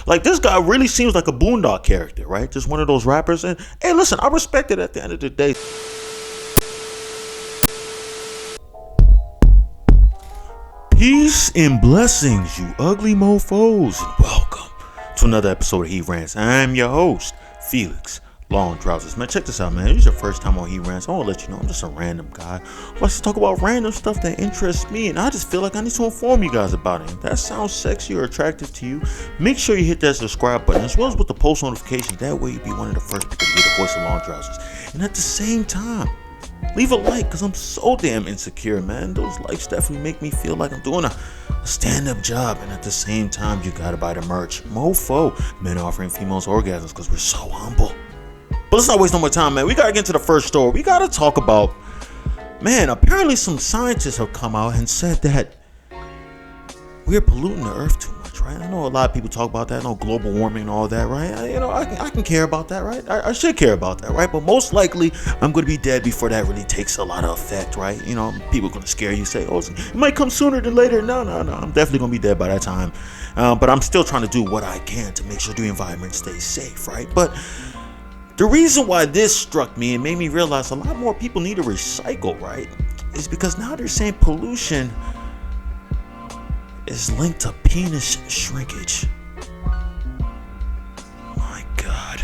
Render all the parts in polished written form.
Like, this guy really seems like a Boondock character, right? Just one of those rappers. And hey, listen, I respect it at the end of the day. Peace and blessings, you ugly mofos, and welcome to another episode of He Rants. I'm your host, Felix Long Trousers. Man, check this out, man. This is your first time on He Rants. I want to let you know I'm just a random guy who likes to talk about random stuff that interests me, and I just feel like I need to inform you guys about it. If that sounds sexy or attractive to you, make sure you hit that subscribe button as well as with the post notifications. That way you'll be one of the first people to get the voice of Long Trousers. And at the same time, leave a like, because I'm so damn insecure, man. Those likes definitely make me feel like I'm doing a stand-up job. And at the same time, you gotta buy the merch. Mofo, men offering females orgasms, because we're so humble. But let's not waste no more time, man. We gotta get into the first story. We gotta talk about, man, apparently some scientists have come out and said that we're polluting the earth too much, right? I know a lot of people talk about that, global warming and all that, right? I can care about that, right? I should care about that, right? But most likely, I'm going to be dead before that really takes a lot of effect, right? People are going to scare you, say, oh, it might come sooner than later. No. I'm definitely going to be dead by that time. But I'm still trying to do what I can to make sure the environment stays safe, right? But the reason why this struck me and made me realize a lot more people need to recycle, right, is because now they're saying pollution is linked to penis shrinkage. My God.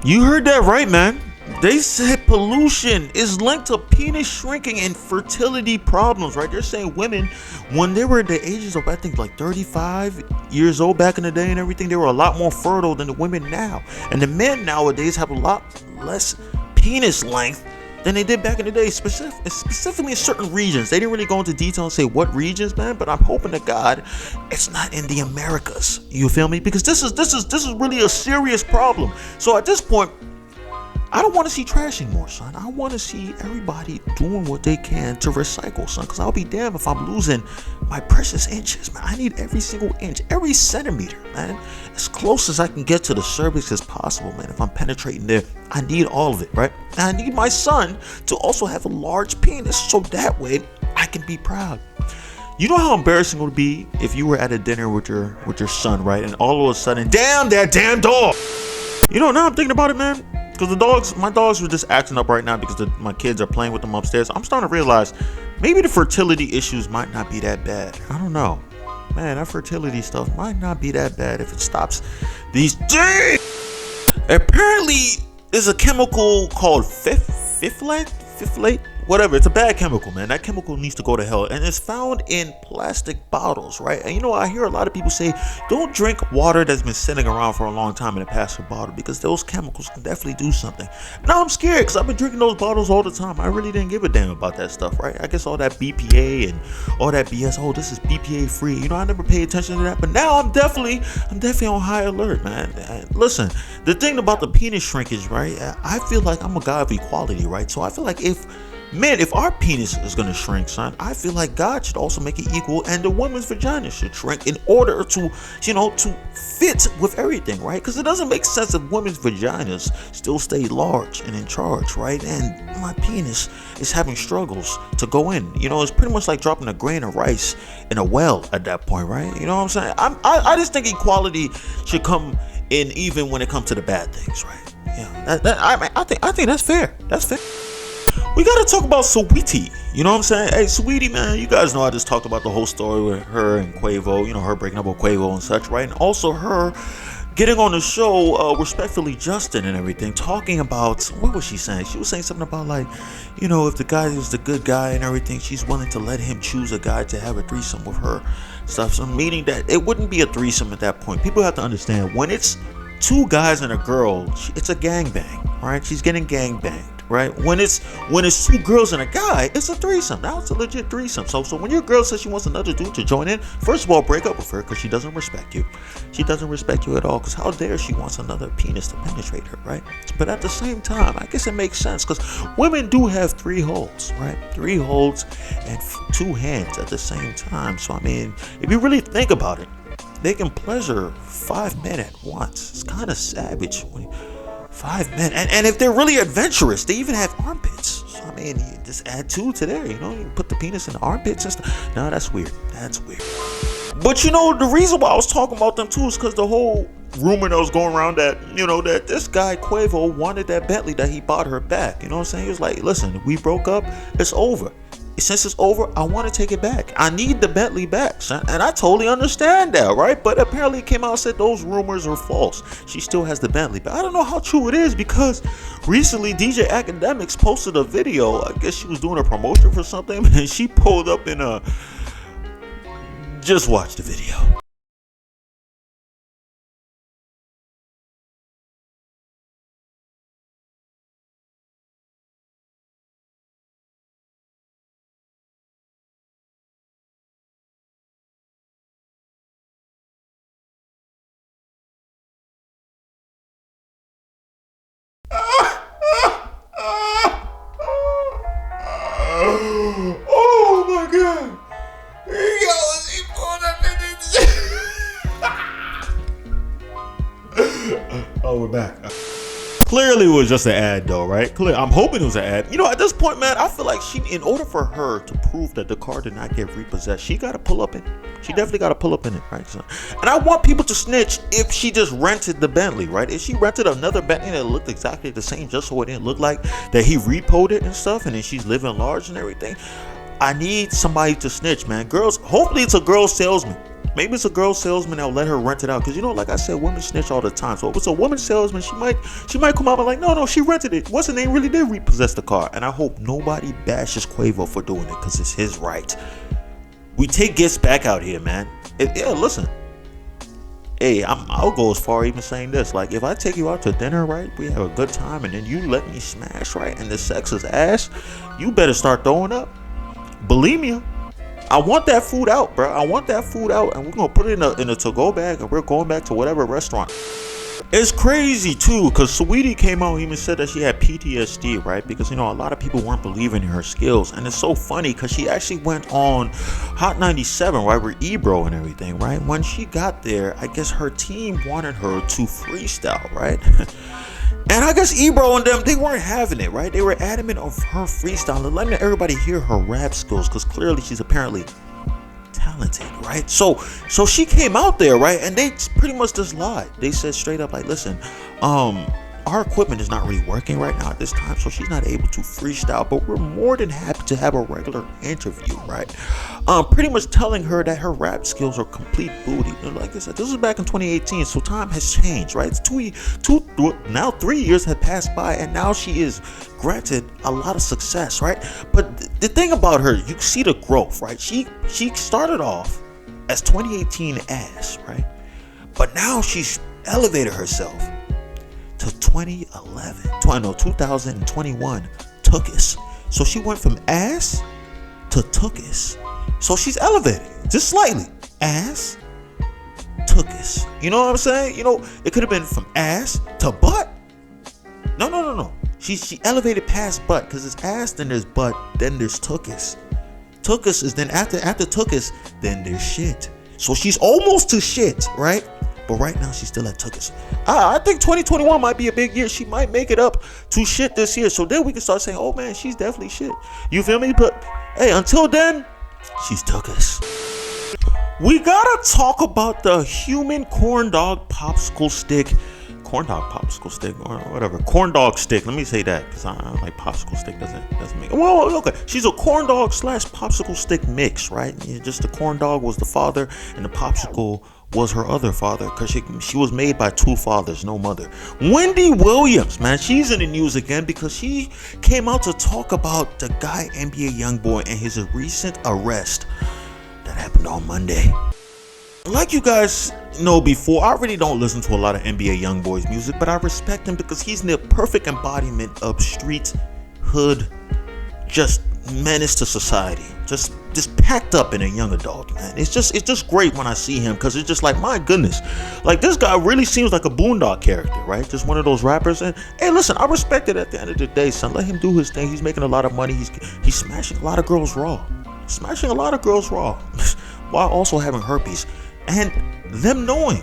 You heard that right, man. They said pollution is linked to penis shrinking and fertility problems, right? They're saying women, when they were the ages of, I think, like 35 years old back in the day and everything, they were a lot more fertile than the women now. And the men nowadays have a lot less penis length than they did back in the day, specifically in certain regions. They didn't really go into detail and say what regions, man, but I'm hoping to God it's not in the Americas. You feel me? Because this is really a serious problem. So at this point, I don't want to see trash anymore, son. I want to see everybody doing what they can to recycle, son, because I'll be damned if I'm losing my precious inches, man. I need every single inch, every centimeter, man, as close as I can get to the cervix as possible, man. If I'm penetrating there, I need all of it, right? And I need my son to also have a large penis, so that way I can be proud. You know how embarrassing it would be if you were at a dinner with your son, right? And all of a sudden, damn that damn dog. Now I'm thinking about it, man. Because my dogs were just acting up right now because my kids are playing with them upstairs. I'm starting to realize maybe the fertility issues might not be that bad. I don't know. Man, that fertility stuff might not be that bad if it stops these days. Apparently, there's a chemical called fiflate, whatever. It's a bad chemical, man. That chemical needs to go to hell. And it's found in plastic bottles, right? And I hear a lot of people say, don't drink water that's been sitting around for a long time in a plastic bottle, because those chemicals can definitely do something. Now I'm scared because I've been drinking those bottles all the time. I really didn't give a damn about that stuff, right? I guess all that BPA and all that BS, oh, this is BPA free. I never paid attention to that. But now I'm definitely on high alert, man. And listen, the thing about the penis shrinkage, right? I feel like I'm a guy of equality, right? So I feel like if our penis is going to shrink, son, I feel like God should also make it equal, and the woman's vagina should shrink in order to, to fit with everything, right? Because it doesn't make sense if women's vaginas still stay large and in charge, right? And my penis is having struggles to go in. It's pretty much like dropping a grain of rice in a well at that point, right? You know what I'm saying? I just think equality should come in even when it comes to the bad things, right? Yeah, I think that's fair. That's fair. We gotta talk about Saweetie. You know what I'm saying? Hey, Saweetie, man, you guys know I just talked about the whole story with her and Quavo, her breaking up with Quavo and such, right? And also her getting on the show, Respectfully Justin and everything, talking about, what was she saying? She was saying something about, like, if the guy is the good guy and everything, she's willing to let him choose a guy to have a threesome with her, stuff. So meaning that it wouldn't be a threesome at that point. People have to understand, when it's two guys and a girl, it's a gangbang, right? She's getting gangbanged. Right? When it's two girls and a guy, it's a threesome. Now it's a legit threesome. So when your girl says she wants another dude to join in, first of all, break up with her, because she doesn't respect you. She doesn't respect you at all, because how dare she wants another penis to penetrate her, right? But at the same time, I guess it makes sense, because women do have 3 holes, right? 3 holes and 2 hands at the same time. So if you really think about it, they can pleasure 5 men at once. It's kind of savage when 5 men, and if they're really adventurous, they even have armpits. So you just add 2 to there. You put the penis in the armpits and stuff. No, that's weird. But you know, the reason why I was talking about them too is because the whole rumor that was going around that, you know, that this guy Quavo wanted that Bentley that he bought her back. You know what I'm saying? He was like, listen, we broke up, it's over. Since it's over, I want to take it back. I need the Bentley back, son. And I totally understand that, right? But apparently it came out and said those rumors are false. She still has the Bentley, but I don't know how true it is, because recently DJ Academics posted a video. I guess she was doing a promotion for something, and she pulled up in a... Just watch the video. Oh my god. Yo, she pulled up in this. Oh, we're back. Clearly it was just an ad though, right? I'm hoping it was an ad. You know, at this point, man, I feel like in order for her to prove that the car did not get repossessed, she got to pull up in it. She definitely got to pull up in it, right? So, and I want people to snitch if she just rented the Bentley, right? If she rented another Bentley that looked exactly the same, just so it didn't look like that he repoed it and stuff, and then she's living large and everything. I need somebody to snitch, man. Girls, hopefully it's a girl salesman. Maybe it's a girl salesman that'll let her rent it out. Because, you know, like I said, women snitch all the time. So if it's a woman salesman, she might come out and like, no, she rented it. What's her name? Really did repossess the car. And I hope nobody bashes Quavo for doing it, because it's his right. We take gifts back out here, man. Yeah, listen. Hey, I'll go as far even saying this. Like, if I take you out to dinner, right, we have a good time, and then you let me smash, right, and the sex is ass, you better start throwing up. Believe me. I want that food out, bro. I want that food out, and we're gonna put it in a to-go bag, and we're going back to whatever restaurant. It's crazy too, because Saweetie came out and even said that she had PTSD, right? Because, you know, a lot of people weren't believing in her skills, and it's so funny because she actually went on Hot 97, right, with Ebro and everything, right? When she got there, I guess her team wanted her to freestyle, right? And I guess Ebro and them, they weren't having it, right? They were adamant of her freestyling, letting everybody hear her rap skills, because clearly she's apparently talented, right? So she came out there, right? And they pretty much just lied. They said straight up, like, listen, our equipment is not really working right now at this time, so she's not able to freestyle, but we're more than happy to have a regular interview, right? Pretty much telling her that her rap skills are complete booty. And like I said, this was back in 2018, so time has changed, right? Now 3 years have passed by, and now she is granted a lot of success, right? But the thing about her, you see the growth, right? She started off as 2018 ass, right? But now she's elevated herself to 2021 Tookus. So she went from ass to Tookus. So she's elevated just slightly. Ass, Tookus. You know what I'm saying? You know, it could have been from ass to butt. No. She elevated past butt, because it's ass, then there's butt, then there's Tookus. Tookus is then after Tookus, then there's shit. So she's almost to shit, right? But right now she's still at Tookus. I think 2021 might be a big year. She might make it up to shit this year. So then we can start saying, oh man, she's definitely shit. You feel me? But hey, until then, she's Tookus. We gotta talk about the human corn dog popsicle stick. Corn dog popsicle stick, or whatever. Corn dog stick. Let me say that, because I don't like popsicle stick. Doesn't make. Well, okay. She's a corn dog / popsicle stick mix, right? Just the corn dog was the father, and the popsicle was her other father, because she was made by two fathers, no mother. Wendy Williams, man, she's in the news again because she came out to talk about the guy NBA Youngboy and his recent arrest that happened on Monday. Like you guys know before, I really don't listen to a lot of NBA Youngboy's music, but I respect him because he's the perfect embodiment of street, hood, just menace to society, just packed up in a young adult, man. It's just great when I see him, because it's just like, my goodness, like, this guy really seems like a Boondock character, right? Just one of those rappers. And hey, listen, I respect it at the end of the day, son. Let him do his thing. He's making a lot of money. He's smashing a lot of girls raw, while also having herpes, and them knowing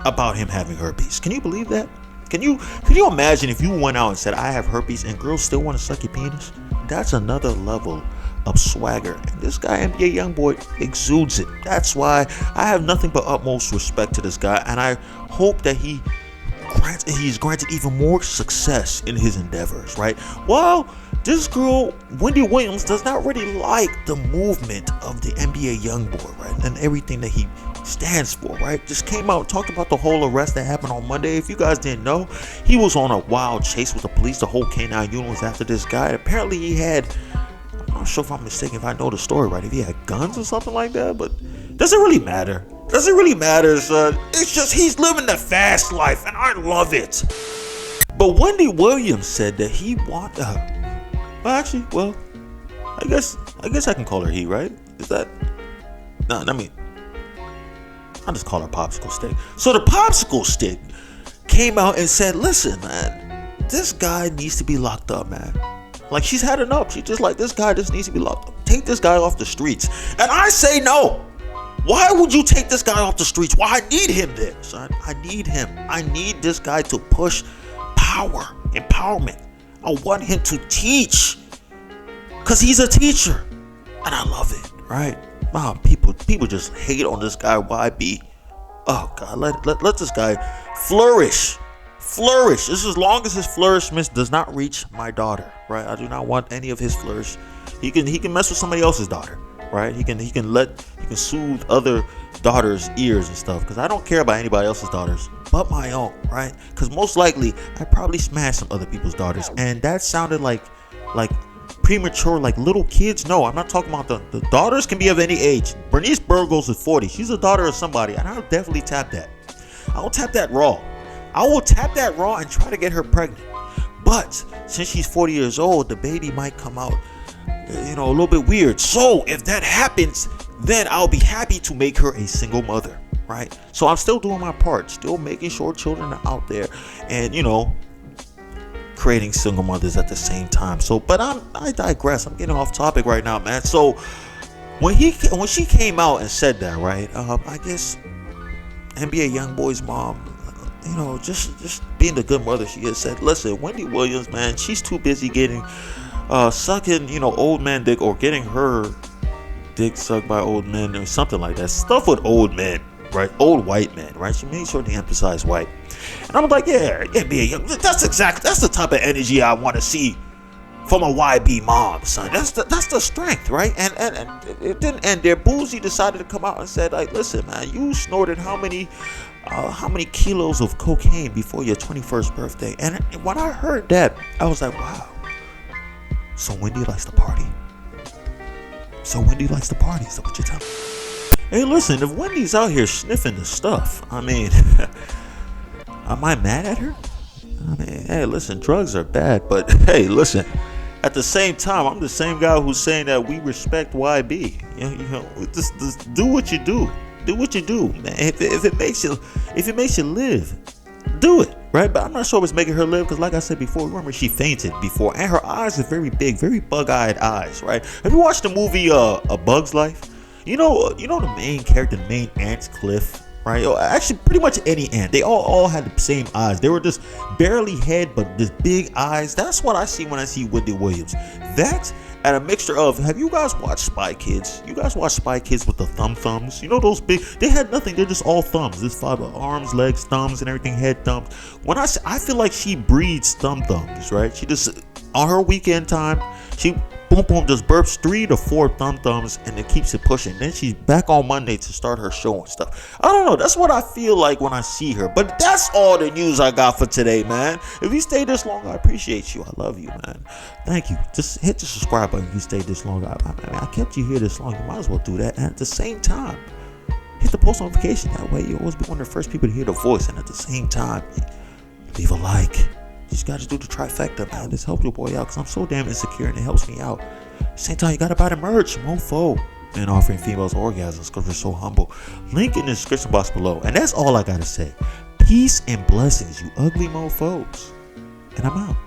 about him having herpes. Can you believe that? Can you imagine if you went out and said, I have herpes, and girls still want to suck your penis? That's another level of swagger, and this guy NBA Youngboy exudes it. That's why I have nothing but utmost respect to this guy, and I hope that he's granted even more success in his endeavors, right? Well, this girl, Wendy Williams, does not really like the movement of the NBA Youngboy, right? And everything that he stands for, right? Just came out and talked about the whole arrest that happened on Monday. If you guys didn't know, he was on a wild chase with the police. The whole K9 unit was after this guy. Apparently he had, I'm not sure if I'm mistaken, if I know the story right, if he had guns or something like that, but doesn't really matter. Doesn't really matter, son. It's just he's living the fast life, and I love it. But Wendy Williams said that he wanted I guess I can call her he, right? Is that? No, I mean, I'll just call her Popsicle Stick. So the Popsicle Stick came out and said, listen, man, this guy needs to be locked up, man. Like, she's had enough. She's just like, this guy just needs to be locked up. Take this guy off the streets. And I say no. Why would you take this guy off the streets? Why? I need him there, son. I need him. I need this guy to push power, empowerment. I want him to teach, because he's a teacher. And I love it, right? Wow, people just hate on this guy, YB. Oh, God, let this guy flourish. Flourish. This is as long as his flourishment does not reach my daughter, right? I do not want any of his flourish. He can mess with somebody else's daughter, right? He can soothe other daughters' ears and stuff, because I don't care about anybody else's daughters but my own, right? Because most likely I probably smashed some other people's daughters, and that sounded like premature, like little kids. No, I'm not talking about the daughters. Can be of any age. Bernice Burgos is 40. She's a daughter of somebody, and I'll definitely tap that. I will tap that raw. I will tap that raw and try to get her pregnant. But since she's 40 years old, the baby might come out, a little bit weird. So if that happens, then I'll be happy to make her a single mother, right? So I'm still doing my part, still making sure children are out there, and creating single mothers at the same time. So, but I digress. I'm getting off topic right now, man. So when she came out and said that, right? I guess NBA Youngboy's mom, just being the good mother she is, said, listen, Wendy Williams, man, she's too busy getting sucking, old man dick, or getting her dick sucked by old men or something like that. Stuff with old men, right? Old white men, right? She made sure to emphasize white. And I'm like, yeah, that's the type of energy I want to see from a YB mom, son. That's the strength, right? And it didn't end there. Boosie decided to come out and said, like, listen, man, you snorted how many kilos of cocaine before your 21st birthday? And when I heard that, I was like, wow. So Wendy likes to party. Is that what you're telling me? Hey, listen, if Wendy's out here sniffing the stuff, I mean, am I mad at her? I mean, hey, listen, drugs are bad, but hey, listen, at the same time, I'm the same guy who's saying that we respect YB. Just do what you do. Do what you do, man. If it makes you live, do it, right? But I'm not sure if it's making her live, because like I said before, remember she fainted before, and her eyes are very big, very bug-eyed eyes, right? Have you watched the movie A Bug's Life? You know the main character, the main ant, Cliff, right? Actually, pretty much any ant. They all had the same eyes. They were just barely head, but just big eyes. That's what I see when I see Wendy Williams. That and a mixture of, have you guys watched Spy Kids? You guys watch Spy Kids with the thumbs? Those big, they had nothing. They're just all thumbs. There's 5 arms, legs, thumbs, and everything, head thumbs. When I feel like she breeds thumbs, right? She just, on her weekend time, she boom, just burps 3 to 4 thumbs, and it keeps it pushing. Then she's back on Monday to start her show and stuff. I don't know. That's what I feel like when I see her. But that's all the news I got for today, man. If you stayed this long, I appreciate you. I love you, man. Thank you. Just hit the subscribe button if you stayed this long. I kept you here this long. You might as well do that. And at the same time, hit the post notification. That way, you'll always be one of the first people to hear the voice. And at the same time, leave a like. You just gotta do the trifecta, man. This helps your boy out, because I'm so damn insecure, and it helps me out. Same time, you gotta buy the merch, mofo. And offering females orgasms, because we're so humble. Link in the description box below. And that's all I gotta say. Peace and blessings, you ugly mofos. And I'm out.